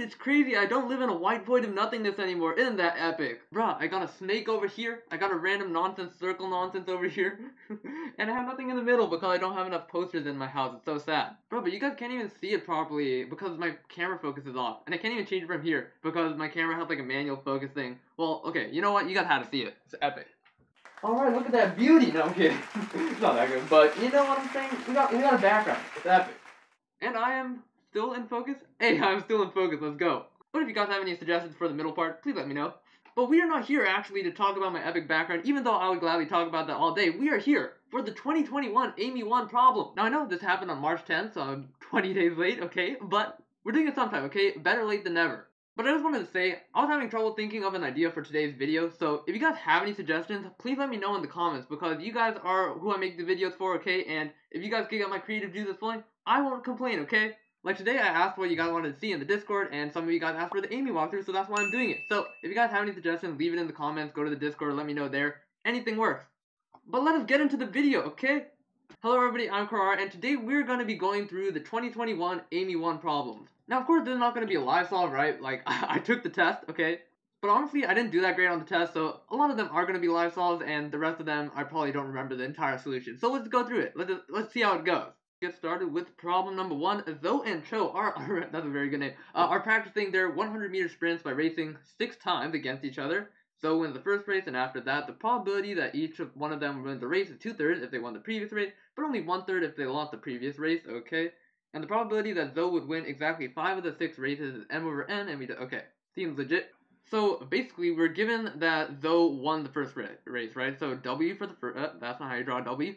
it's crazy. I don't live in a white void of nothingness anymore. Isn't that epic? Bruh, I got a snake over here. I got a random nonsense circle nonsense over here. And I have nothing in the middle because I don't have enough posters in my house. It's so sad. Bro, but you guys can't even see it properly because my camera focus is off. And I can't even change it from here because my camera has like a manual focus thing. Well, okay, you know what? You guys had to see it. It's epic. Alright, look at that beauty. No, I'm kidding. It's not that good. But you know what I'm saying? We got a background. It's epic. And I am still in focus? Hey, I'm still in focus. Let's go. But if you guys have any suggestions for the middle part, please let me know. But we are not here actually to talk about my epic background, even though I would gladly talk about that all day. We are here for the 2021 AIME 1 problem. Now I know this happened on March 10th, so I'm 20 days late, okay? But we're doing it sometime, okay? Better late than never. But I just wanted to say, I was having trouble thinking of an idea for today's video, so if you guys have any suggestions, please let me know in the comments, because you guys are who I make the videos for, okay? And if you guys can get my creative juices flowing, I won't complain, okay? Like today I asked what you guys wanted to see in the Discord, and some of you guys asked for the AIME walkthrough, so that's why I'm doing it. So, if you guys have any suggestions, leave it in the comments, go to the Discord, let me know there. Anything works. But let us get into the video, okay? Hello everybody, I'm Karar, and today we're going to be going through the 2021 AIME 1 problems. Now, of course, this is not going to be a live solve, right? Like, I took the test, okay? But honestly, I didn't do that great on the test, so a lot of them are going to be live solves, and the rest of them, I probably don't remember the entire solution. So let's go through it. Let's see how it goes. Get started with problem number 1. Zoe and Cho are that's a very good name, are practicing their 100-meter sprints by racing 6 times against each other. Zoe wins the first race, and after that, the probability that each of one of them wins the race is 2/3 if they won the previous race, but only 1/3 if they lost the previous race, okay? And the probability that Zoe would win exactly 5 of the 6 races is m over n, and okay, seems legit. So basically, we're given that Zoe won the first race, right? So W for the first, that's not how you draw a W.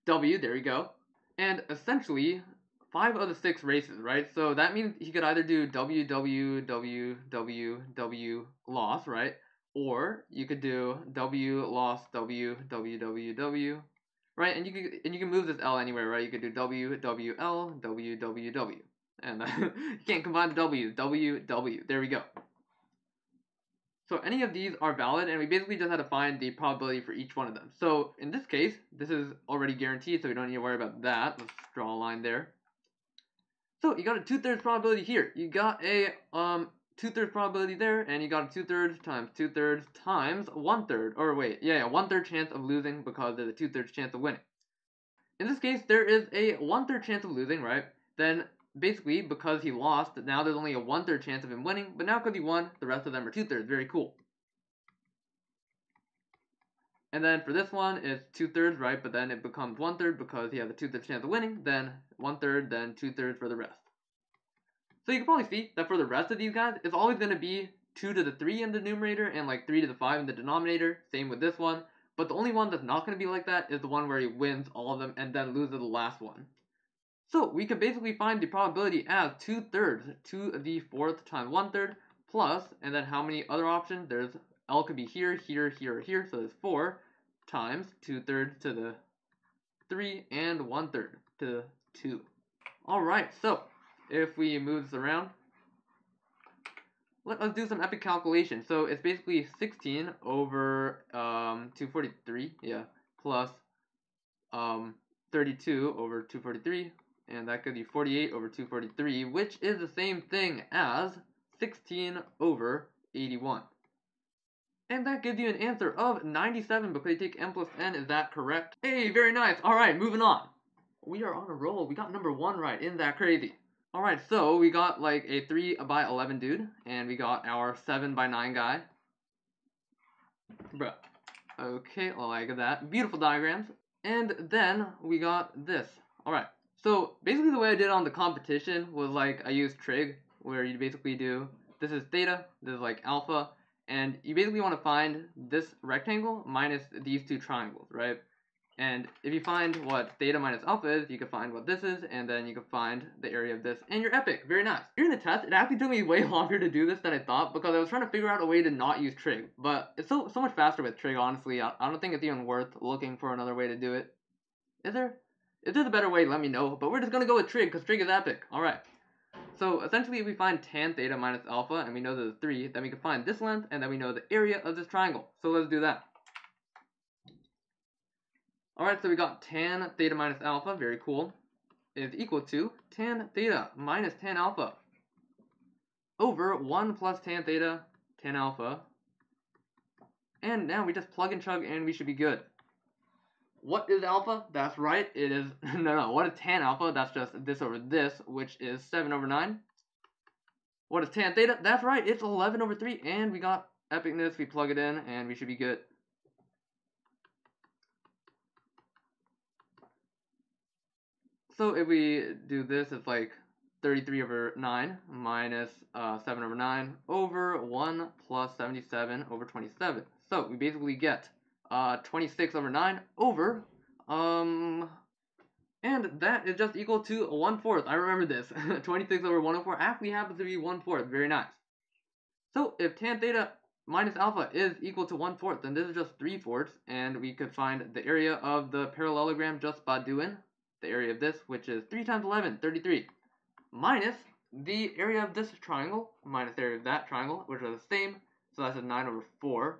W, there you go. And essentially, 5 of the 6 races, right? So that means he could either do W, W, W, W, W, loss, right? Or you could do W, loss, W, W, W, W, right? And you can move this L anywhere, right? You could do W, W, L, W, W, W. And you can't combine the W's. W, W. There we go. So any of these are valid, and we basically just had to find the probability for each one of them. So in this case, this is already guaranteed, so we don't need to worry about that. Let's draw a line there. So you got a 2/3 probability here. You got a 2/3 probability there, and you got a 2/3 times 2/3 times 1/3. Or wait, yeah, 1/3 chance of losing because there's a 2/3 chance of winning. In this case, there is a 1/3 chance of losing, right? Then basically, because he lost, now there's only a 1/3 chance of him winning, but now because he won, the rest of them are 2/3. Very cool. And then for this one, it's 2/3, right? But then it becomes 1/3 because he has a 2/3 chance of winning, then 1/3, then 2/3 for the rest. So you can probably see that for the rest of these guys, it's always going to be 2 to the 3 in the numerator and like 3 to the 5 in the denominator. Same with this one. But the only one that's not going to be like that is the one where he wins all of them and then loses the last one. So we could basically find the probability as 2/3 to the 4th times 1/3 plus, and then how many other options? There's L could be here, here, here, or here, so there's 4 times 2/3 to the 3 and 1/3 to the 2. Alright, so if we move this around, let us do some epic calculation. So it's basically 16 over 243, yeah, plus 32 over 243, and that gives you 48 over 243, which is the same thing as 16 over 81. And that gives you an answer of 97 because you take m plus n. Is that correct? Hey, very nice. Alright, moving on. We are on a roll. We got number 1 right. Isn't that crazy? Alright, so we got like a 3 by 11 dude, and we got our 7 by 9 guy. Bruh. Okay, like that. Beautiful diagrams. And then we got this. Alright, so basically the way I did on the competition was like I used trig, where you basically do, this is theta, this is like alpha, and you basically want to find this rectangle minus these 2 triangles, right? And if you find what theta minus alpha is, you can find what this is, and then you can find the area of this, and you're epic. Very nice. During the test, it actually took me way longer to do this than I thought, because I was trying to figure out a way to not use trig. But it's so much faster with trig, honestly. I don't think it's even worth looking for another way to do it. Is there? If there's a better way, let me know. But we're just going to go with trig, because trig is epic. Alright. So essentially, if we find tan theta minus alpha, and we know there's 3, then we can find this length, and then we know the area of this triangle. So let's do that. Alright, so we got tan theta minus alpha, very cool, is equal to tan theta minus tan alpha. over 1 plus tan theta, tan alpha. And now we just plug and chug and we should be good. What is alpha? That's right, it is, no, what is tan alpha? That's just this over this, which is 7 over 9. What is tan theta? That's right, it's 11 over 3, and we got epicness, we plug it in, and we should be good. So if we do this, it's like 33 over 9 minus 7 over 9 over 1 plus 77 over 27. So we basically get 26 over 9 over, and that is just equal to 1/4. I remember this. 26 over 1/4 actually happens to be 1/4. Very nice. So if tan theta minus alpha is equal to 1/4, then this is just 3/4, and we could find the area of the parallelogram just by doing the area of this, which is 3 times 11, 33, minus the area of this triangle, minus the area of that triangle, which are the same, so that's a 9 over 4.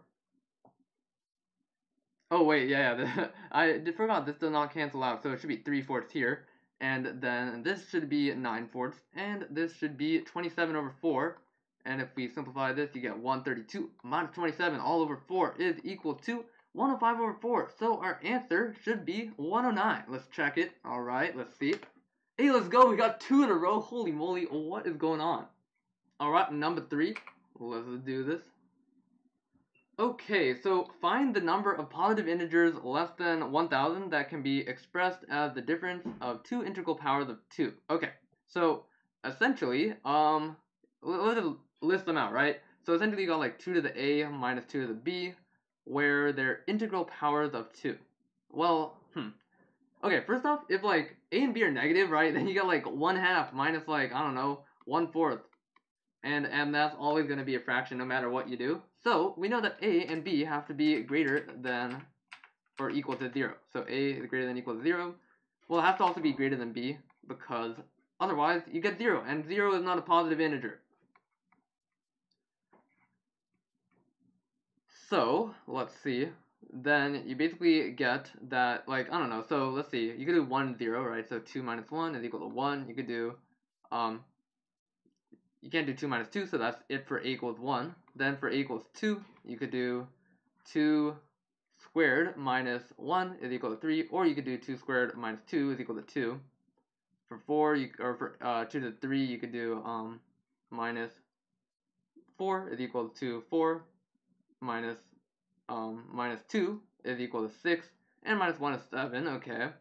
Oh wait, yeah, I forgot this does not cancel out, so it should be 3/4 here, and then this should be 9/4, and this should be 27 over 4, and if we simplify this, you get 132 minus 27 all over 4 is equal to 105 over 4, so our answer should be 109. Let's check it. Alright, let's see. Hey, let's go, we got 2 in a row. Holy moly, what is going on? Alright, number 3, let's do this. Okay, so find the number of positive integers less than 1000 that can be expressed as the difference of two integral powers of 2. Okay, so essentially, let's list them out, right? So essentially you got like 2 to the a minus 2 to the b, where they're integral powers of 2. Well, okay, first off, if like a and b are negative, right, then you got like 1/2 minus like, I don't know, 1/4. And that's always going to be a fraction no matter what you do. So we know that a and b have to be greater than or equal to 0. So a is greater than or equal to 0. Well, it has to also be greater than b, because otherwise you get 0, and 0 is not a positive integer. So let's see. Then you basically get that, like, I don't know. So let's see. You could do 1, 0, right? So 2 minus 1 is equal to 1. You could do you can't do 2 minus 2, so that's it for a equals 1. Then for a equals 2, you could do 2 squared minus 1 is equal to 3, or you could do 2 squared minus 2 is equal to 2. For 4, or for 2 to 3, you could do minus 4 is equal to 4, minus 2 is equal to 6, and minus 1 is 7, okay.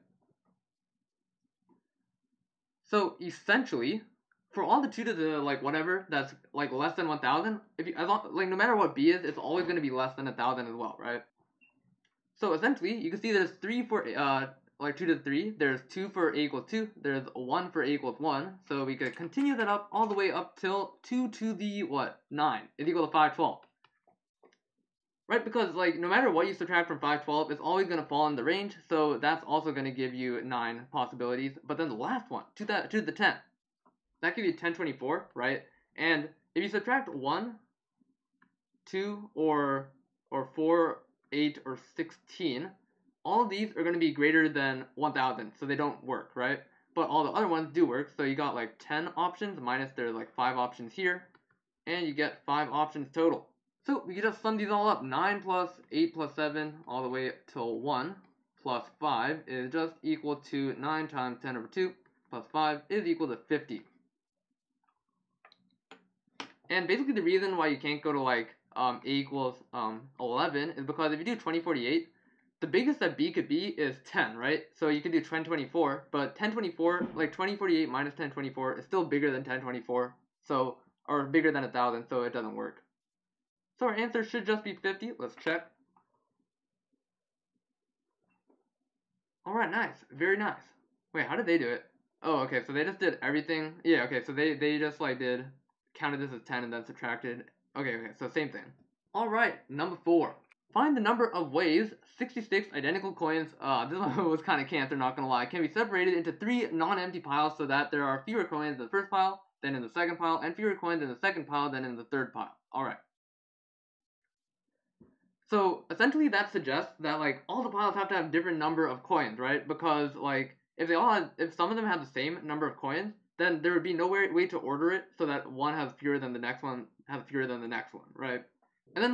So essentially, for all the 2 to the, like, whatever, that's, like, less than 1000, if you, as long, like, no matter what b is, it's always going to be less than 1000 as well, right? So essentially, you can see there's 3 for, like, 2 to the 3, there's 2 for a equals 2, there's 1 for a equals 1, so we could continue that up all the way up till 2 to the, 9 is equal to 512. Right, because, like, no matter what you subtract from 512, it's always going to fall in the range, so that's also going to give you 9 possibilities. But then the last one, to the 10, that gives you 1024, right? And if you subtract 1, 2, or 4, 8, or 16, all of these are going to be greater than 1000, so they don't work, right? But all the other ones do work, so you got like 10 options, minus there's like 5 options here, and you get 5 options total. So we can just sum these all up. 9 plus 8 plus 7 all the way till 1 plus 5 is just equal to 9 times 10 over 2 plus 5 is equal to 50. And basically the reason why you can't go to like a equals 11 is because if you do 2048, the biggest that b could be is 10, right? So you could do 1024, but 1024, like 2048 minus 1024 is still bigger than 1024, so, or bigger than 1000, so it doesn't work. So our answer should just be 50. Let's check. Alright, nice. Very nice. Wait, how did they do it? Oh, okay, so they just did everything. Yeah, okay, so they just like counted this as 10 and then subtracted. Okay, so same thing. Alright, number 4. Find the number of ways 66 identical coins, this one was kind of cancer, not gonna lie, can be separated into 3 non-empty piles so that there are fewer coins in the first pile than in the second pile, and fewer coins in the second pile than in the third pile. Alright. So essentially that suggests that like all the piles have to have different number of coins, right? Because like if some of them have the same number of coins, then there would be no way to order it so that one has fewer than the next one has fewer than the next one, right? And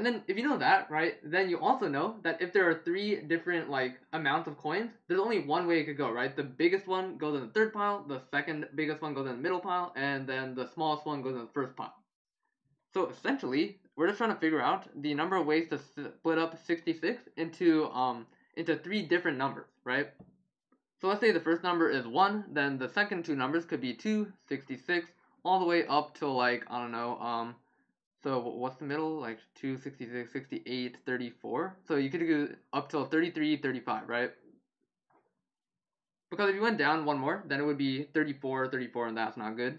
then if you know that, right, then you also know that if there are three different like amounts of coins, there's only one way it could go, right? The biggest one goes in the third pile, the second biggest one goes in the middle pile, and then the smallest one goes in the first pile. So essentially, we're just trying to figure out the number of ways to split up 66 into three different numbers, right? So let's say the first number is 1, then the second two numbers could be 2, 66, all the way up to like, I don't know, so what's the middle? Like 2, 66, 68, 34. So you could go up till 33, 35, right? Because if you went down one more, then it would be 34, 34, and that's not good.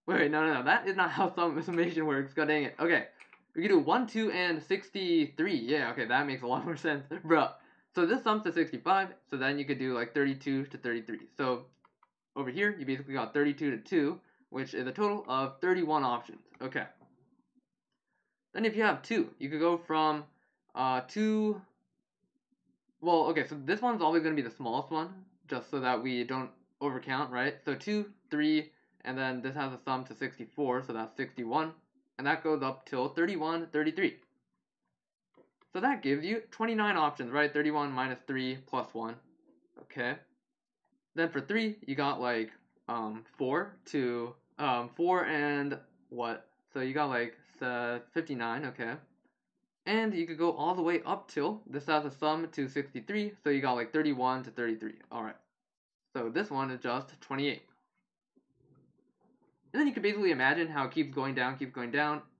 Wait, no, that is not how summation works. God dang it. Okay, we can do 1, 2, and 63. Yeah, okay, that makes a lot more sense, bro. So this sums to 65, so then you could do like 32 to 33. So over here, you basically got 32 to 2, which is a total of 31 options. Okay. Then if you have 2, you could go from 2, well, okay, so this one's always going to be the smallest one, just so that we don't overcount, right? So 2, 3, and then this has a sum to 64, so that's 61, and that goes up till 31, 33. So that gives you 29 options, right? 31 minus 3 plus 1, okay? Then for 3, you got like 4 to 4 and what? So you got like 59, okay? And you could go all the way up till this has a sum to 63, so you got like 31 to 33. Alright. So this one is just 28. And then you can basically imagine how it keeps going down,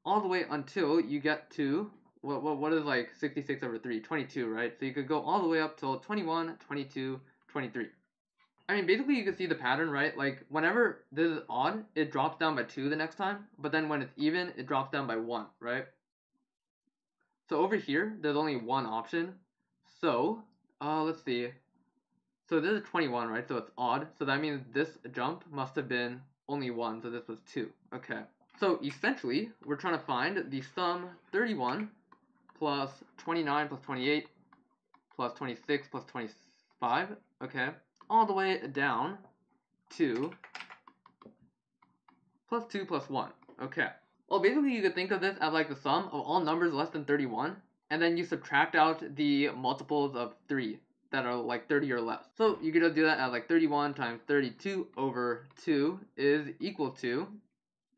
all the way until you get to what is like 66 over 3? 22, right? So you could go all the way up till 21, 22, 23. I mean, basically you can see the pattern, right? Like, whenever this is odd, it drops down by 2 the next time, but then when it's even, it drops down by 1, right? So over here, there's only one option. So, let's see. So this is 21, right? So it's odd. So that means this jump must have been only 1, so this was 2. Okay. So essentially, we're trying to find the sum 31 plus 29 plus 28 plus 26 plus 25, okay, all the way down to plus 2 plus 1, okay. Well, basically you could think of this as like the sum of all numbers less than 31, and then you subtract out the multiples of 3 that are like 30 or less. So you could just do that as like 31 times 32 over 2 is equal to,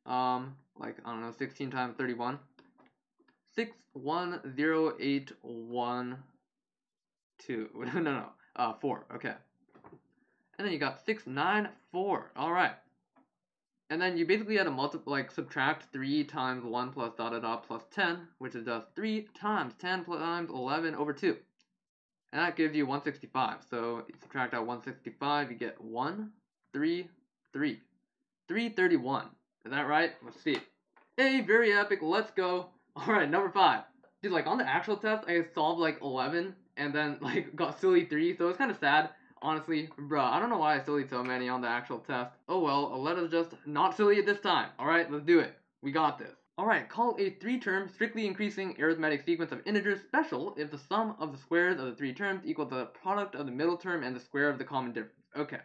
like, I don't know, 16 times 31. 610812. No, 4, okay. And then you got 694, alright. And then you basically had to subtract 3 times 1 plus dot dot dot plus 10, which is just 3 times 10 times 11 over 2. And that gives you 165. So you subtract out 165, you get 133. 331. Is that right? Let's see. Hey, very epic, let's go. Alright, number 5. Dude, like on the actual test, I solved like 11 and then like got silly 3, so it's kind of sad. Honestly, bruh, I don't know why I sillied so many on the actual test. Oh well, let us just not silly it this time. Alright, let's do it. We got this. Alright, call a 3-term strictly increasing arithmetic sequence of integers special if the sum of the squares of the 3 terms equal to the product of the middle term and the square of the common difference. Okay.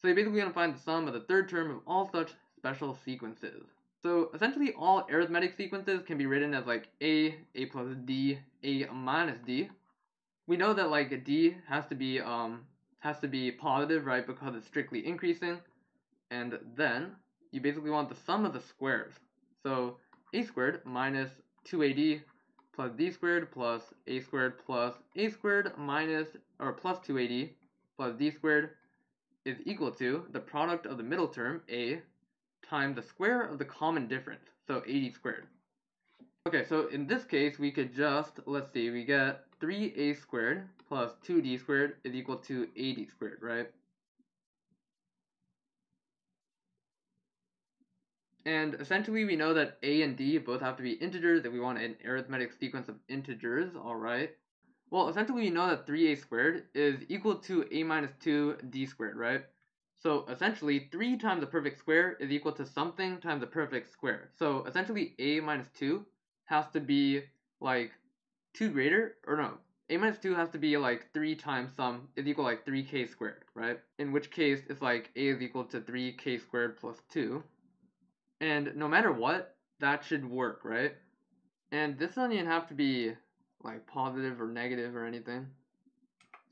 So you're basically going to find the sum of the third term of all such special sequences. So essentially all arithmetic sequences can be written as like a plus d, a minus d. We know that like d has to be positive, right, because it's strictly increasing. And then you basically want the sum of the squares. So a squared minus 2ad plus d squared plus a squared minus or plus 2ad plus d squared is equal to the product of the middle term, a, times the square of the common difference, so 80 squared. Okay, so in this case, we could just, let's see, we get 3a squared plus 2d squared is equal to 80 squared, right? And essentially, we know that a and d both have to be integers if we want an arithmetic sequence of integers, alright? Well, essentially, we know that 3a squared is equal to a minus 2d squared, right? So essentially, 3 times the perfect square is equal to something times the perfect square. So essentially, a minus 2 has to be like 2 greater, or no, a minus 2 has to be like 3 times some is equal to like 3k squared, right? In which case it's like a is equal to 3k squared plus 2. And no matter what, that should work, right? And this doesn't even have to be like positive or negative or anything.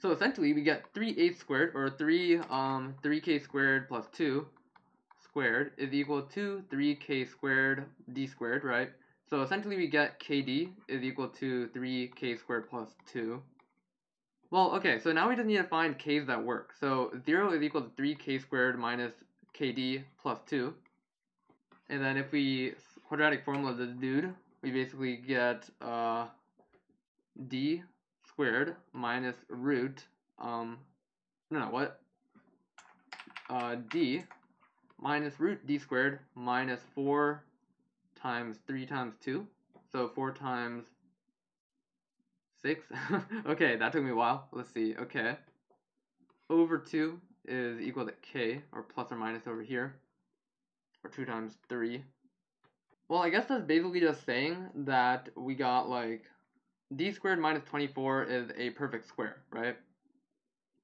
So essentially we get 3a squared, or 3k squared plus 2 squared is equal to 3k squared d squared, right? So essentially we get kd is equal to 3k squared plus 2. Well, okay, so now we just need to find k's that work. So 0 is equal to 3k squared minus kd plus 2. And then if we quadratic formula this dude, we basically get d squared minus root, d minus root d squared minus 4 times 3 times 2. So 4 times 6. Okay, that took me a while. Let's see. Okay. Over 2 is equal to k, or plus or minus over here. Or 2 times 3. Well, I guess that's basically just saying that we got like d squared minus 24 is a perfect square, right?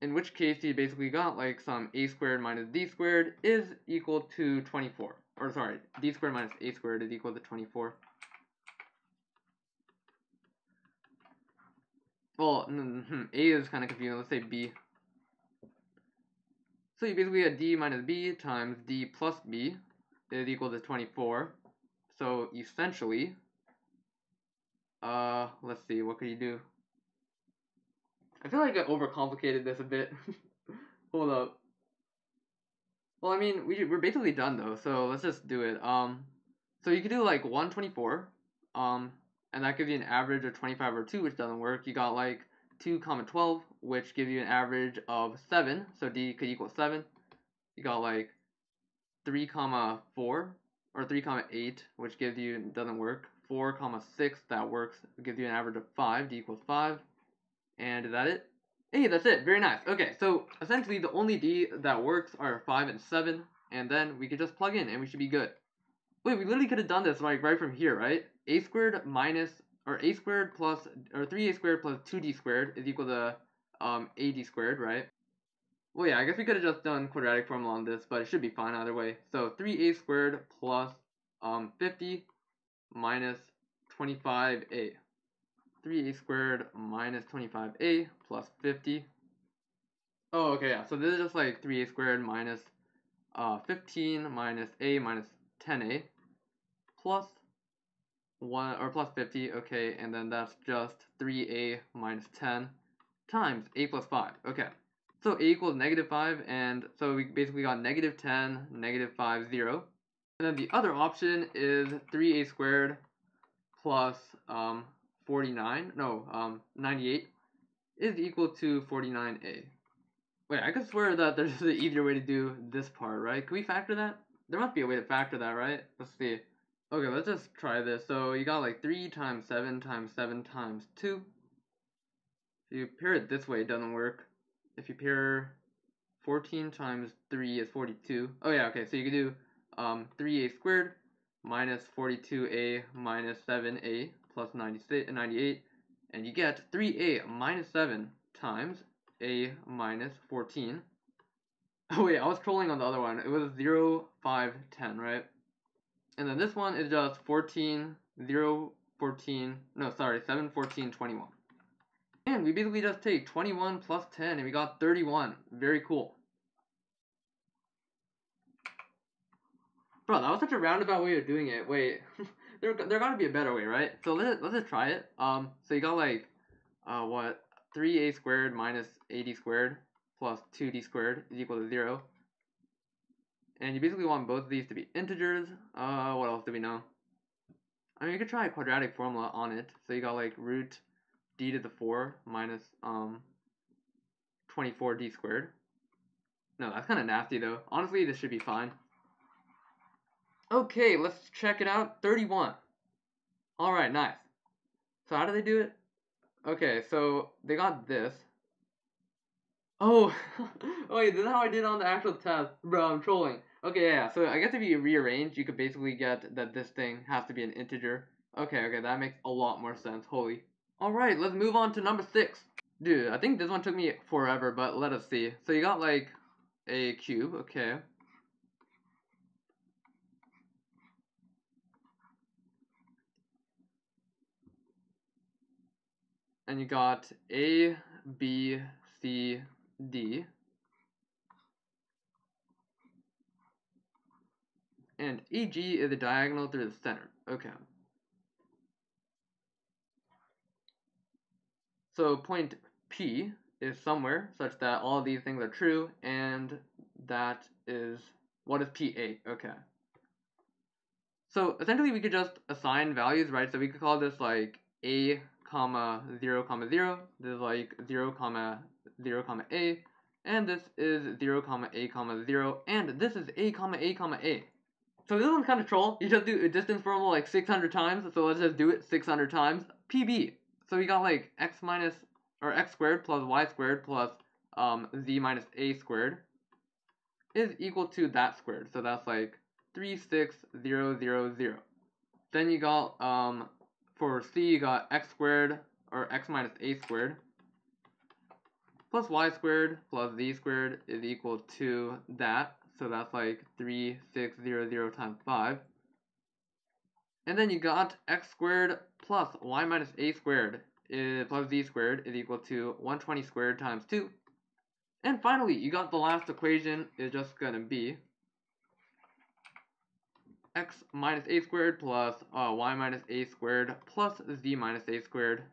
In which case you basically got like some a squared minus d squared is equal to 24. Or sorry, d squared minus a squared is equal to 24. Well, a is kind of confusing. Let's say b. So you basically get d minus b times d plus b is equal to 24. So essentially, let's see, what could you do? I feel like I overcomplicated this a bit. Hold up. Well, I mean, we're basically done though, so let's just do it. So you could do like 124, and that gives you an average of 25 over 2, which doesn't work. You got like 2 comma 12, which gives you an average of 7, so d could equal 7. You got like 3 comma 4, or 3 comma 8, which gives you, doesn't work. 4 comma 6, that works, it gives you an average of 5, d equals 5. And is that it? Hey, that's it. Very nice. Okay, so essentially the only d that works are 5 and 7, and then we could just plug in and we should be good. Wait, we literally could have done this like right from here, right? A squared minus, or a squared plus, or 3a squared plus 2d squared is equal to ad squared, right? Well, yeah, I guess we could have just done quadratic formula on this, but it should be fine either way. So 3a squared plus 50 minus 25a. 3a squared minus 25a plus 50. Oh, okay, yeah. So this is just like 3a squared minus 15 minus a minus 10a plus 1, or plus 50, okay, and then that's just 3a minus 10 times a plus 5. Okay, so a equals negative 5, and so we basically got negative 10, negative 5, 0. And then the other option is 3a squared plus 98 is equal to 49a. Wait, I could swear that there's an easier way to do this part, right? Can we factor that? There must be a way to factor that, right? Let's see. Okay, let's just try this. So you got like 3 times 7 times 7 times 2. If you pair it this way, it doesn't work. If you pair 14 times 3 is 42. Oh yeah, okay, so you can do 3a squared minus 42a minus 7a plus 98, and you get 3a minus 7 times a minus 14. Oh wait, I was trolling on the other one. It was 0, 5, 10, right? And then this one is just 14, 0, 14, no, sorry, 7, 14, 21. And we basically just take 21 plus 10, and we got 31. Very cool. Bro, that was such a roundabout way of doing it. Wait, there gotta be a better way, right? So let's just try it. So you got like, what, 3a squared minus ad squared plus 2d squared is equal to 0. And you basically want both of these to be integers. What else do we know? I mean, you could try a quadratic formula on it. So you got like root d to the 4 minus 24d squared. No, that's kind of nasty though. Honestly, this should be fine. Okay, let's check it out. 31. Alright, nice. So how do they do it? Okay, so they got this. Oh, oh wait, this is how I did on the actual test. Bro, I'm trolling. Okay, yeah, so I guess if you rearrange, you could basically get that this thing has to be an integer. Okay, that makes a lot more sense. Holy. Alright, let's move on to number 6. Dude, I think this one took me forever, but let us see. So you got like a cube, okay. And you got A, B, C, D. And EG is a diagonal through the center. Okay. So point P is somewhere such that all of these things are true, and that is, what is P8? Okay. So essentially we could just assign values, right? So we could call this like A, comma 0, comma 0. This is like 0, comma 0, comma A. And this is 0, comma A, comma 0. And this is A, comma A, comma A. So this one's kind of troll. You just do a distance formula like 600 times. So let's just do it 600 times. PB. So we got like x squared plus y squared plus z minus a squared is equal to that squared. So that's like 36000. Then you got for c you got x squared or x minus a squared plus y squared plus z squared is equal to that. So that's like 3600 times 5. And then you got x squared plus y minus a squared plus z squared is equal to 120 squared times 2. And finally, you got the last equation is just going to be x minus a squared plus y minus a squared plus z minus a squared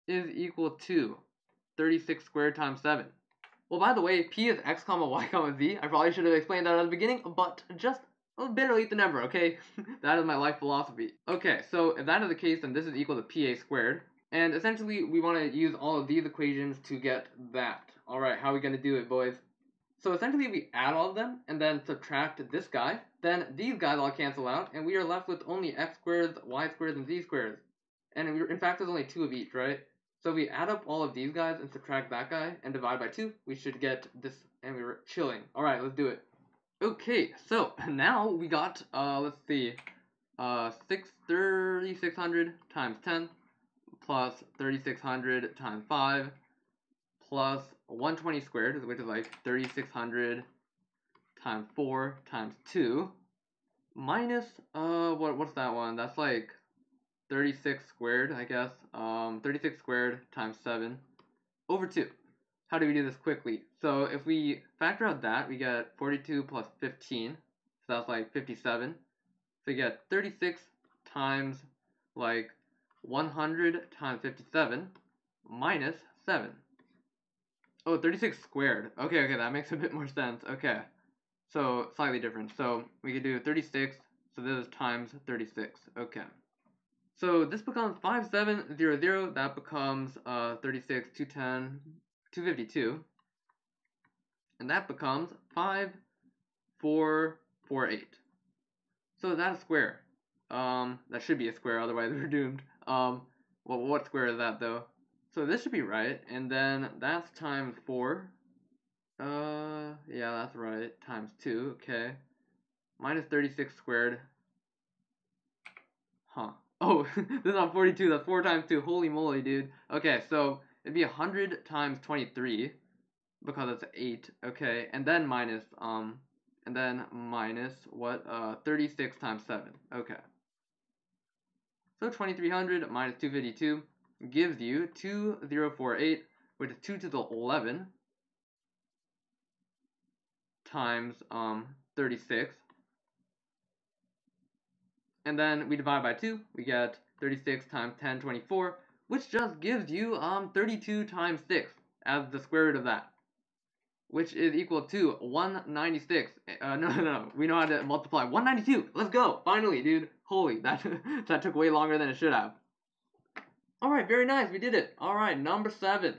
is equal to 36 squared times 7. Well, by the way, p is x comma y comma z. I probably should have explained that at the beginning, but just better late than never, okay? That is my life philosophy. Okay, so if that is the case, then this is equal to pa squared. And essentially, we want to use all of these equations to get that. Alright, how are we going to do it, boys? So essentially, we add all of them, and then subtract this guy. Then these guys all cancel out, and we are left with only x squared, y squared, and z squared. And in fact, there's only 2 of each, right? So if we add up all of these guys and subtract that guy and divide by 2, we should get this, and we were chilling. Alright, let's do it. Okay, so now we got, let's see, 3600 times 10 plus 3600 times 5 plus 120 squared, which is like 3600 times 4 times 2 minus, what's that one? That's like 36 squared, I guess. 36 squared times 7 over 2. How do we do this quickly? So if we factor out that, we get 42 plus 15. So that's like 57. So you get 36 times like 100 times 57 minus 7. Oh, 36 squared. Okay, that makes a bit more sense. Okay. So slightly different. So we could do 36. So this is times 36. Okay. So this becomes 5700. That becomes 36, 210, 252. And that becomes 5448. So that's a square. That should be a square, otherwise we're doomed. Well, what square is that though? So this should be right, and then that's times 4. Yeah, that's right. Times 2, okay. Minus 36 squared. Huh. Oh, this is on 42, that's 4 times 2. Holy moly, dude. Okay, so it'd be 100 times 23, because it's 8, okay, and then minus, what, 36 times 7, okay. So 2300 minus 252 gives you 2048, which is 2 to the 11 times 36. And then we divide by 2, we get 36 times 10, 24, which just gives you 32 times 6 as the square root of that, which is equal to 196. No, we know how to multiply. 192. Let's go. Finally, dude. Holy, that took way longer than it should have. Alright, very nice. We did it. Alright, number 7.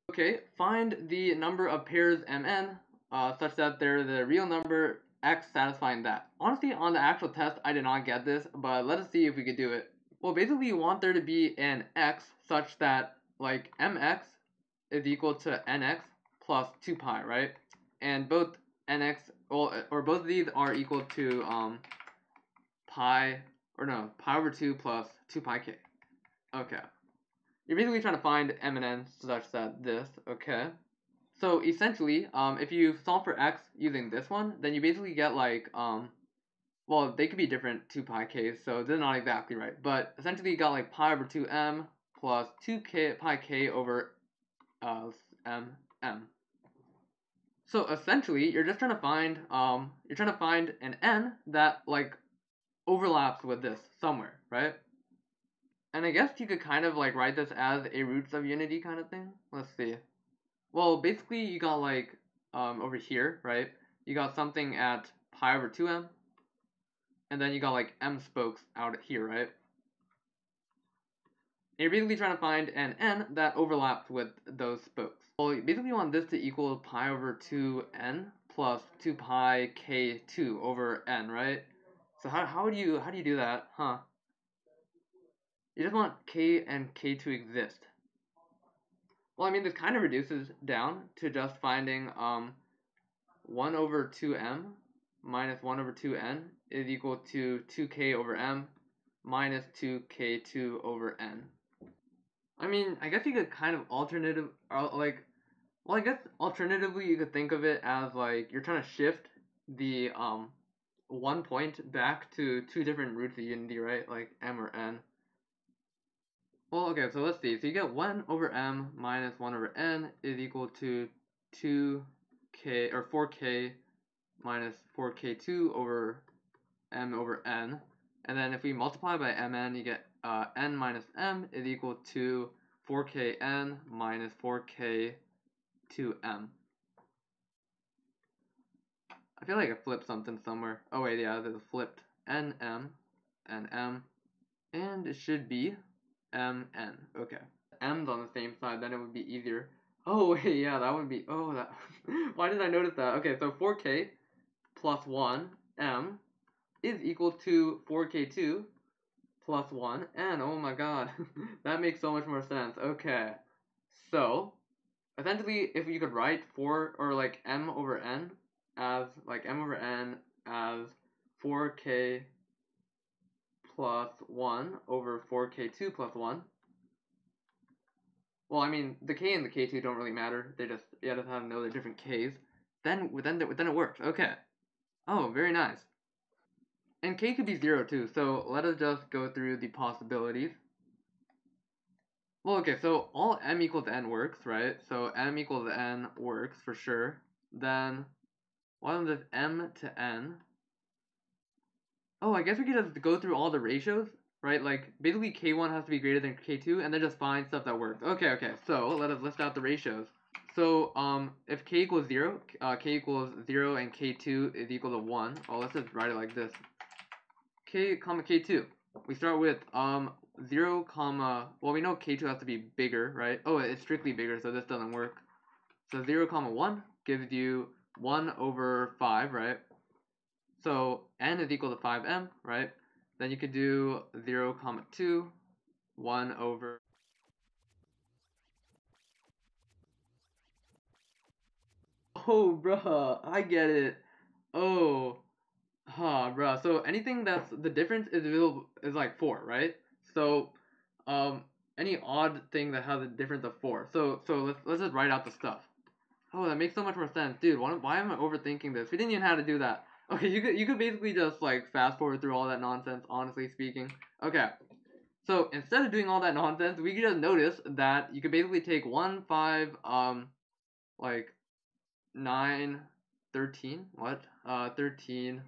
Okay, find the number of pairs mn such that they're the real number x satisfying that. Honestly, on the actual test, I did not get this, but let us see if we could do it. Well, basically, you want there to be an x such that, like, mx is equal to nx plus 2 pi, right? And both nx, or both of these are equal to pi over 2 plus 2 pi k. Okay. you're basically trying to find m and n such that this, okay? So essentially, if you solve for x using this one, then you basically get like, well, they could be different 2 pi k's, so they're not exactly right. But essentially, you got like pi over 2m plus 2k pi k over m. So essentially, you're just trying to find an n that like overlaps with this somewhere, right? And I guess you could kind of like write this as a roots of unity kind of thing. Let's see. Well, basically, you got like over here, right? You got something at pi over 2m, and then you got like m spokes out here, right? And you're basically trying to find an n that overlaps with those spokes. Well, you basically want this to equal pi over 2n plus 2 pi k2 over n, right? So how do you do that, huh? You just want k and k to exist. Well, I mean, this kind of reduces down to just finding 1 over 2m minus 1 over 2n is equal to 2k over m minus 2k2 over n. I mean, I guess you could kind of alternatively you could think of it as like you're trying to shift the 1 point back to 2 different roots of unity, right? Like m or n. Well, okay, so let's see. So you get 1 over m minus 1 over n is equal to 2k or 4k minus 4k2 over m over n. And then if we multiply by mn, you get n minus m is equal to 4kn minus 4k2m. I feel like I flipped something somewhere. Oh wait, yeah, there's a flipped nm and m, and it should be mn. Okay. M's on the same side, then it would be easier. Oh wait, yeah, that would be, oh, that, why did I notice that? Okay, so 4k plus 1 m is equal to 4k2 plus 1 n. Oh my god, that makes so much more sense. Okay, so essentially, if you could write 4 or like m over n as 4k plus 1 over 4k2 plus 1. Well, I mean, the k and the k2 don't really matter. They just, you just have to know they're different k's. Then it works. Okay. Oh, very nice. And k could be 0 too, so let us just go through the possibilities. Well, okay, so all m equals n works, right? So m equals n works for sure. Then, what is this m to n? Oh, I guess we could just go through all the ratios, right? Like, basically k1 has to be greater than k2, and then just find stuff that works. Okay, so let us list out the ratios. So, if k equals 0, k equals 0 and k2 is equal to 1. Oh, let's just write it like this. K comma k2. We start with 0 comma, well, we know k2 has to be bigger, right? Oh, it's strictly bigger, so this doesn't work. So 0 comma 1 gives you 1 over 5, right? So n is equal to 5m, right? Then you could do 0 comma 2, 1 over. Oh, bruh, I get it. Oh, bruh. So anything that's the difference is like 4, right? So, any odd thing that has a difference of 4. So let's just write out the stuff. Oh, that makes so much more sense, dude. Why am I overthinking this? We didn't even have to do that. Okay, you could basically just like fast forward through all that nonsense. Honestly speaking. Okay. So instead of doing all that nonsense, we could just notice that you could basically take 1, 5, like 9, 13, what? 13,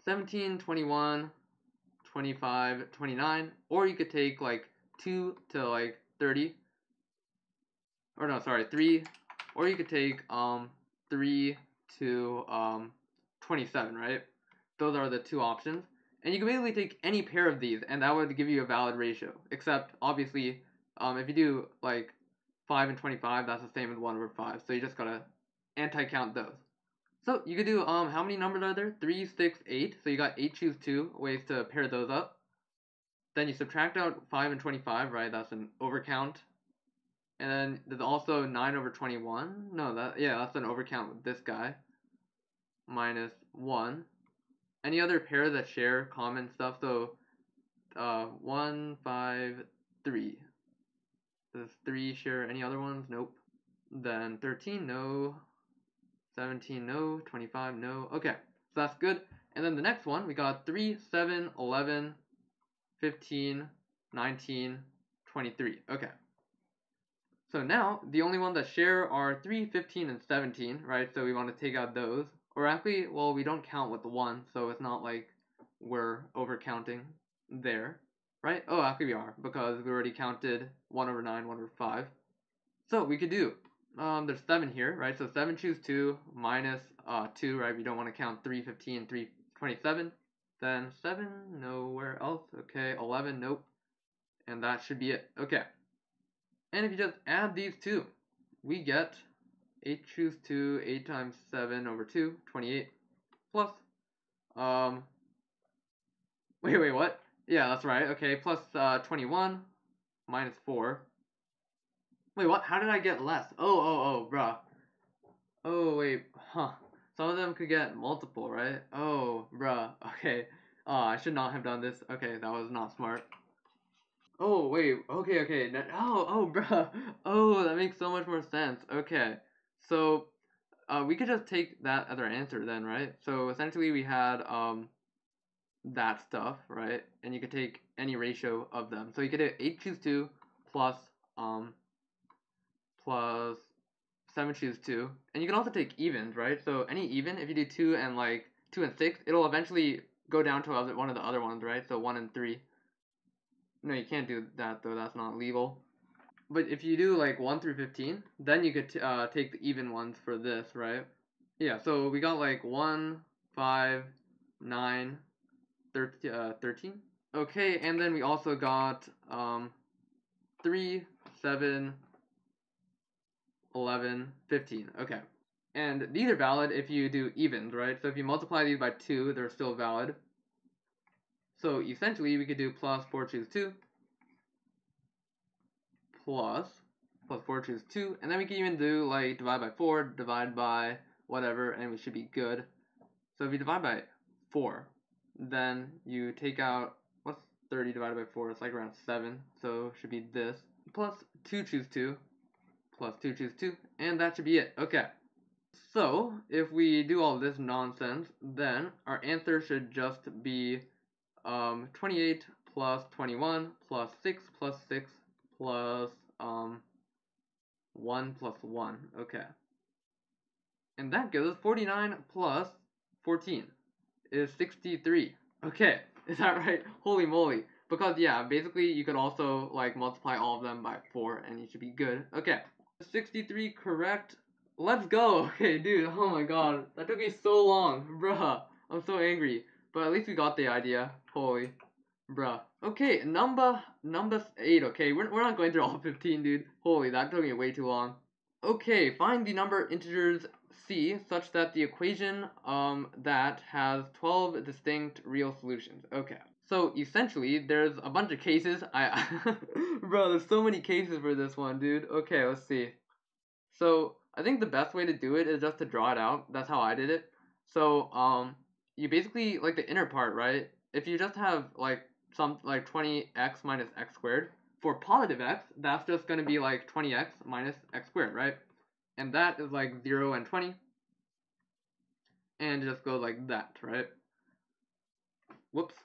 17, 21, 25, 29, or you could take like 2 to like 30, or no, sorry, 3, or you could take 3 to 27, right? Those are the two options. And you can basically take any pair of these, and that would give you a valid ratio. Except, obviously, if you do like 5 and 25, that's the same as 1 over 5. So you just gotta anti-count those. So you could do, how many numbers are there? 3, 6, 8. So you got 8, choose 2 ways to pair those up. Then you subtract out 5 and 25, right? That's an overcount. And then there's also 9 over 21. No, that's an overcount with this guy. Minus 1. any other pairs that share common stuff. So 1, 5, 3. Does 3 share any other ones? Nope. Then 13, no. 17, no. 25, no. Okay, so that's good. And then the next one, we got 3, 7, 11, 15, 19, 23. Okay. So now, the only ones that share are 3, 15, and 17, right? So we want to take out those. Or actually, well, we don't count with the 1, so it's not like we're overcounting there, right? Oh, actually we are, because we already counted 1 over 9, 1 over 5. So we could do, there's 7 here, right? So 7 choose 2 minus 2, right? We don't want to count 3, 15, 3, 27. Then 7, nowhere else. Okay, 11, nope. And that should be it. Okay. And if you just add these two, we get 8 choose 2, 8 times 7 over 2, 28, plus, wait, what? Yeah, that's right, okay, plus 21 minus 4. Wait, what? How did I get less? Oh, bruh. Oh, wait, huh. Some of them could get multiple, right? Oh, bruh, okay. I should not have done this. Okay, that was not smart. Oh, wait, okay. Bruh. Oh, that makes so much more sense. Okay, so, we could just take that as our answer then, right? So, essentially, we had, that stuff, right? And you could take any ratio of them. So, you could do 8 choose 2 plus, plus 7 choose 2. And you can also take evens, right? So, any even, if you do 2 and, like, 2 and 6, it'll eventually go down to one of the other ones, right? So, 1 and 3. No, you can't do that, though. That's not legal. But if you do like 1 through 15, then you could take the even ones for this, right? Yeah, so we got like 1, 5, 9, 13. Okay, and then we also got 3, 7, 11, 15. Okay. And these are valid if you do evens, right? So if you multiply these by 2, they're still valid. So essentially, we could do plus 4 choose 2 plus 4 choose 2, and then we can even do like divide by 4, divide by whatever, and we should be good. So if you divide by 4, then you take out, what's 30 divided by 4? It's like around 7, so it should be this. Plus 2 choose 2, plus 2 choose 2, and that should be it. Okay. So if we do all this nonsense, then our answer should just be 28 plus 21 plus 6 plus 6 plus 1 plus 1. Okay. And that gives us 49 plus 14 is 63. Okay, is that right? Holy moly. Because, yeah, basically you could also, like, multiply all of them by 4 and you should be good. Okay. 63 correct. Let's go. Okay, dude, oh my god. That took me so long. Bruh. I'm so angry. But at least we got the idea. Holy. Bruh. Okay, number 8, okay? We're not going through all 15, dude. Holy, that took me way too long. Okay, find the number integers c such that the equation that has 12 distinct real solutions. Okay. So essentially, there's a bunch of cases. Bro, there's so many cases for this one, dude. Okay, let's see. So I think the best way to do it is just to draw it out. That's how I did it. So you basically, like the inner part, right? If you just have like 20x minus x squared, for positive x, that's just going to be like 20x minus x squared, right? And that is like 0 and 20. And just go like that, right? Whoops.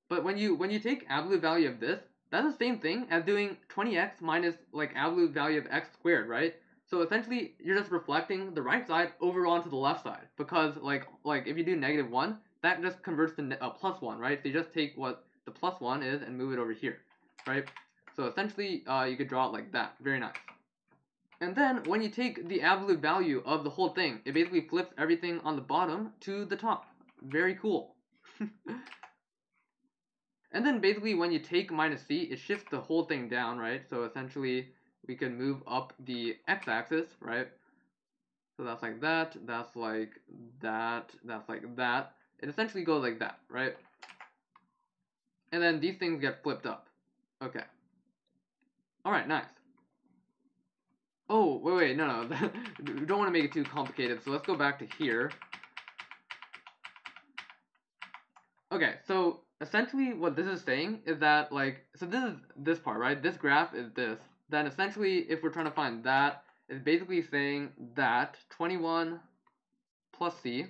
But when you take absolute value of this, that's the same thing as doing 20x minus like absolute value of x squared, right? So essentially, you're just reflecting the right side over onto the left side, because like if you do negative 1, that just converts to plus 1, right? So you just take what the plus 1 is and move it over here, right? So essentially, you could draw it like that. Very nice. And then when you take the absolute value of the whole thing, it basically flips everything on the bottom to the top. Very cool. And then basically when you take minus c, it shifts the whole thing down, right? So essentially we can move up the x-axis, right? So that's like that, that's like that, that's like that. It essentially goes like that, right? And then these things get flipped up. Okay. Alright, nice. Oh, wait, no. We don't want to make it too complicated, so let's go back to here. Okay, so essentially what this is saying is that, like, so this is this part, right? This graph is this. Then essentially, if we're trying to find that, it's basically saying that 21 plus C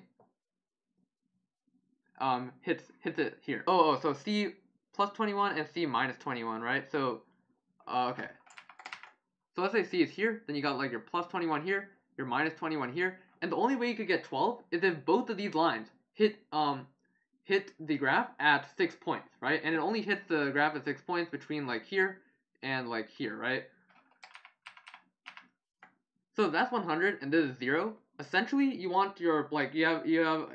hits it here. So C plus 21 and C minus 21, right? So okay. So let's say C is here, then you got like your plus 21 here, your minus 21 here, and the only way you could get 12 is if both of these lines hit the graph at 6 points, right? And it only hits the graph at 6 points between like here and like here, right? So that's 100 and this is 0. Essentially, you want your, like, you have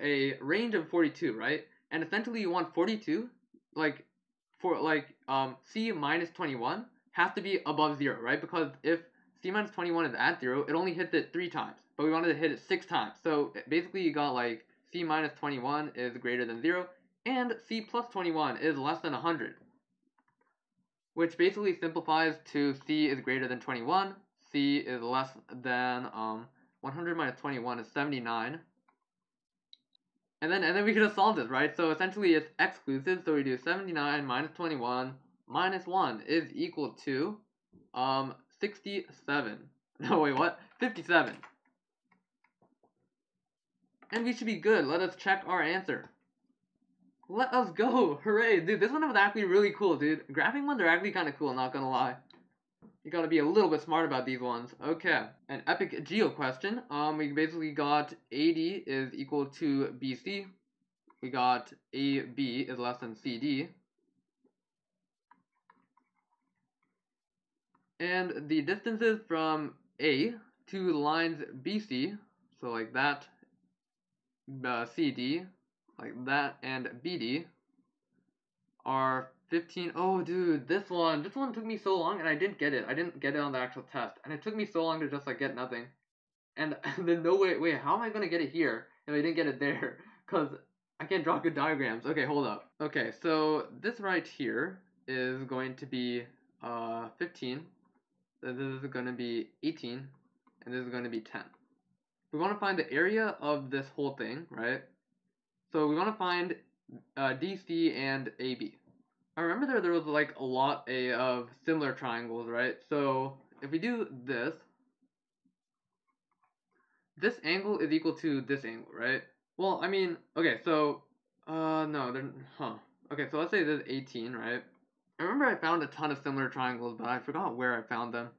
a range of 42, right? And essentially you want 42, like, for like C minus 21 has to be above 0, right? Because if C minus 21 is at 0, it only hits it 3 times, but we wanted to hit it 6 times. So basically you got like C minus 21 is greater than 0 and C plus 21 is less than 100, which basically simplifies to C is greater than 21, C is less than 100 minus 21 is 79. And then we could have solved this, right? So essentially it's exclusive, so we do 79 minus 21 minus 1 is equal to 67. No, wait, what? 57. And we should be good. Let us check our answer. Let us go! Hooray! Dude, this one was actually really cool, dude. Graphing ones are actually kind of cool, not gonna lie. You gotta be a little bit smart about these ones. Okay, an epic geo question. We basically got AD is equal to BC. We got AB is less than CD. And the distances from A to lines BC, so like that, CD, like that, and BD, are 15. Oh, dude, this one took me so long, and I didn't get it. I didn't get it on the actual test, and it took me so long to just like get nothing. And then no way, wait, how am I gonna get it here if I didn't get it there? Cause I can't draw good diagrams. Okay, hold up. Okay, so this right here is going to be 15. This is going to be 18, and this is going to be 10. We want to find the area of this whole thing, right? So we want to find DC and AB. I remember there was like a lot of similar triangles, right? So if we do this angle is equal to this angle, right? Well, I mean, okay, so, no, Okay, so let's say this is 18, right? I remember I found a ton of similar triangles, but I forgot where I found them.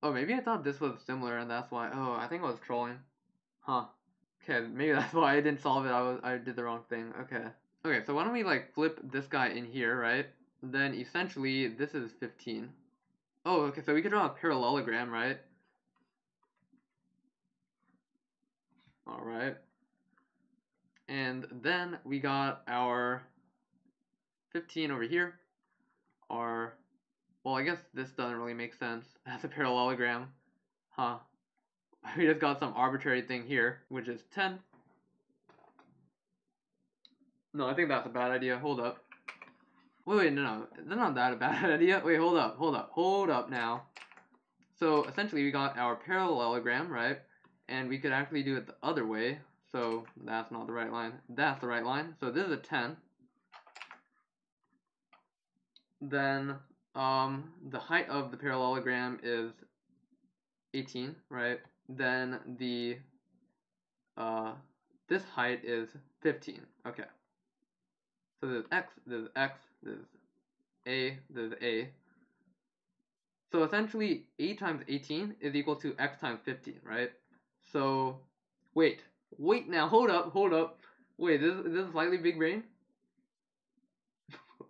Oh, maybe I thought this was similar, and that's why. Oh, I think I was trolling. Huh. Okay, maybe that's why I didn't solve it. I did the wrong thing. Okay. Okay, so why don't we like flip this guy in here, right? Then essentially this is 15. Oh, okay, so we could draw a parallelogram, right? All right. And then we got our 15 over here. Our, well, I guess this doesn't really make sense. That's a parallelogram. Huh. We just got some arbitrary thing here, which is 10. No, I think that's a bad idea. Hold up. Wait, no. That's not that a bad idea. Wait, hold up now. So, essentially, we got our parallelogram, right? And we could actually do it the other way. So, that's not the right line. That's the right line. So, this is a 10. Then, the height of the parallelogram is 18, right? Then this height is 15. Okay. So there's x, there's x, there's a. So essentially, a times 18 is equal to x times 15, right? So, wait now, hold up. Wait, this is slightly big brain?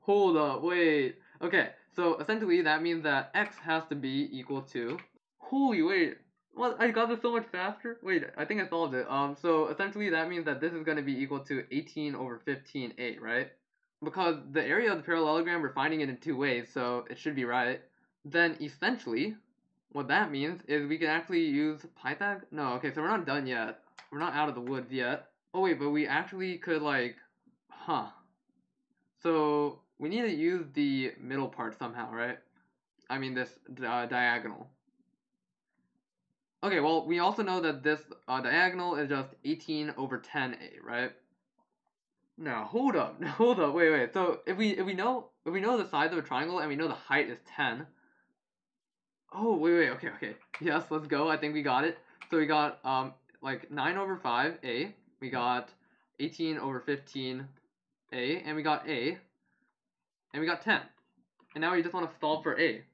Hold up, wait. Okay, so essentially that means that x has to be equal to, holy, wait. What, I got this so much faster? Wait, I think I solved it. So essentially that means that this is going to be equal to 18 over 15a, right? Because the area of the parallelogram, we're finding it in two ways, so it should be right. Then essentially, what that means is we can actually use Pythag. No, okay, so we're not done yet. We're not out of the woods yet. Oh wait, but we actually could like, So we need to use the middle part somehow, right? I mean this diagonal. Okay, well we also know that this diagonal is just 18 over 10a, right? No, hold up, hold up, wait. So if we know the size of a triangle and we know the height is 10. Oh wait, okay. Yes, let's go. I think we got it. So we got like 9/5 a. We got 18/15 a, and we got a, and we got 10. And now we just want to solve for a.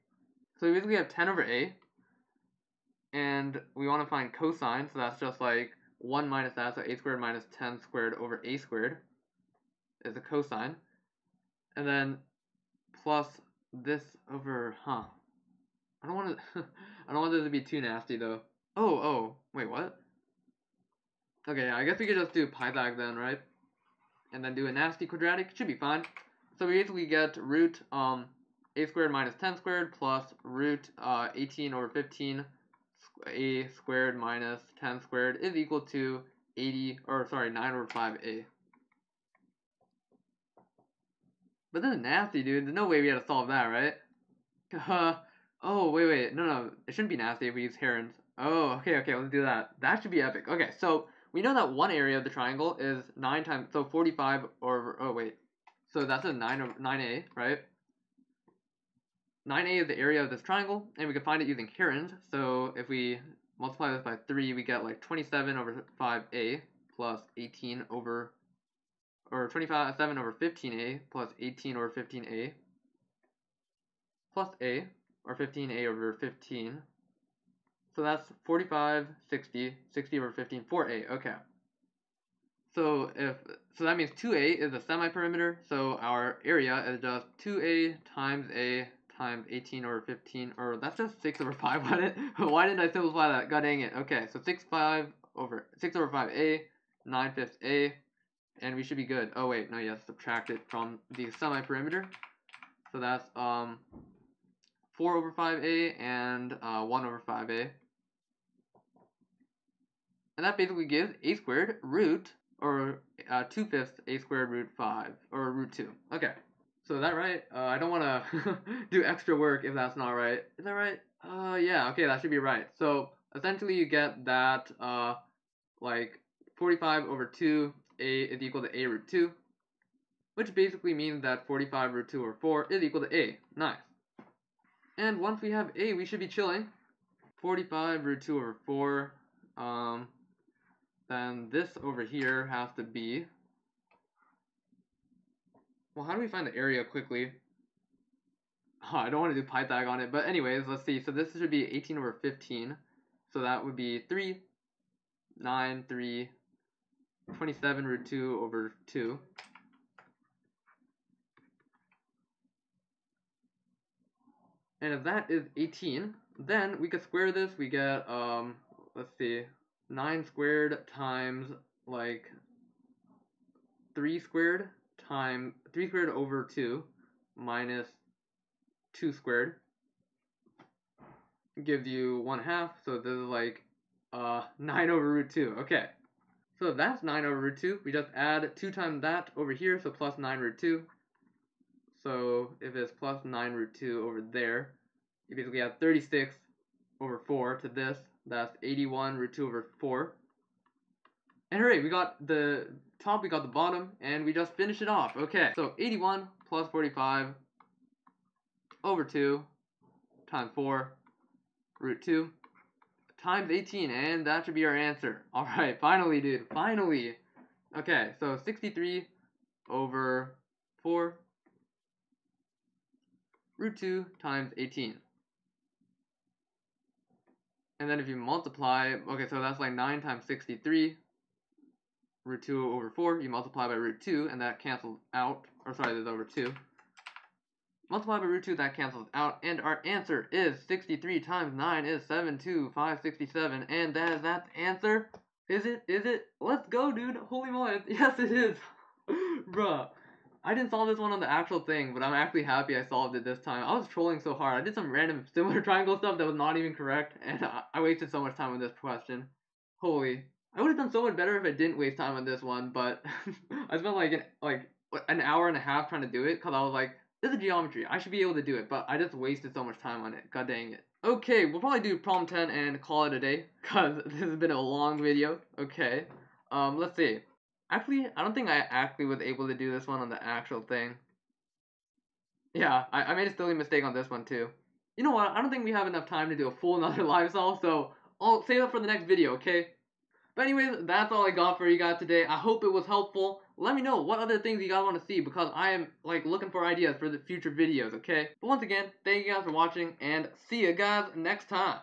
So we basically have 10/a, and we want to find cosine. So that's just like 1 minus that, so a squared minus 10 squared over a squared is the cosine. And then plus this over, I don't want to, I don't want this to be too nasty though. Oh, wait, what? Okay, I guess we could just do Pythag then, right? And then do a nasty quadratic, should be fine. So we basically get root a squared minus 10 squared plus root 18/15 a squared minus 10 squared is equal to 9/5a. But this is nasty, dude. There's no way we had to solve that, right? Oh, wait. No. It shouldn't be nasty if we use herons. Oh, okay, let's do that. That should be epic. Okay, so we know that one area of the triangle is 9 times, so 45 over, oh, wait. So that's a 9a, right? 9a is the area of this triangle, and we can find it using herons. So if we multiply this by 3, we get like 27/5a plus 18 over, or 27/15a plus 18/15a plus a, or 15a over 15. So that's 45, 60/15, 4a. Okay. So that means 2a is a semi-perimeter. So our area is just 2a times a times 18/15, or that's just 6/5. Why didn't I simplify that? God dang it. Okay, so 6/5a, 9/5 a, and we should be good. Oh wait, no, you have to subtract it from the semi-perimeter. So that's 4/5a and 1/5a. And that basically gives a squared root, or 2/5 a squared root 5, or root 2. Okay, so is that right? I don't want to do extra work if that's not right. Is that right? Yeah, okay, that should be right. So essentially you get that like 45/2 a is equal to a root 2, which basically means that 45/2/4 is equal to a. Nice. And once we have a, we should be chilling. 45/2/4, then this over here has to be, well, how do we find the area quickly? I don't want to do Pythag on it, but anyways, let's see. So this should be 18/15, so that would be 3, 9, 3, 27/2/2. And if that is 18, then we could square this. We get, let's see, 9 squared times, like, 3 squared over 2 minus 2 squared gives you 1/2. So this is like 9/2. Okay. So that's 9/2. We just add 2 times that over here, so plus 9/2. So if it's plus 9/2 over there, you basically have 36/4 to this. That's 81/2/4. And hooray, we got the top, we got the bottom, and we just finished it off. Okay, so 81 plus 45/2 times 4 root 2 times 18, and that should be our answer. Alright, finally, dude, finally. Okay, so 63/4 root 2 times 18. And then if you multiply, okay, so that's like 9 times 63, root 2/4, you multiply by root 2, and that cancels out, or sorry, there's over 2. Multiply by root 2, that cancels out, and our answer is 63 times 9 is 72567, and that's the answer. Is it? Let's go, dude. Holy moly. Yes, it is. Bruh. I didn't solve this one on the actual thing, but I'm actually happy I solved it this time. I was trolling so hard. I did some random similar triangle stuff that was not even correct, and I wasted so much time on this question. Holy. I would have done so much better if I didn't waste time on this one, but I spent like an hour and a half trying to do it, because I was like, this is geometry. I should be able to do it, but I just wasted so much time on it. God dang it. Okay, we'll probably do problem 10 and call it a day, because this has been a long video. Okay. Let's see. Actually, I don't think I actually was able to do this one on the actual thing. Yeah, I made a silly mistake on this one too. You know what? I don't think we have enough time to do a full another live solve, so I'll save that for the next video, okay? But anyways, that's all I got for you guys today. I hope it was helpful. Let me know what other things you guys want to see because I am like looking for ideas for the future videos, okay? But once again, thank you guys for watching and see you guys next time.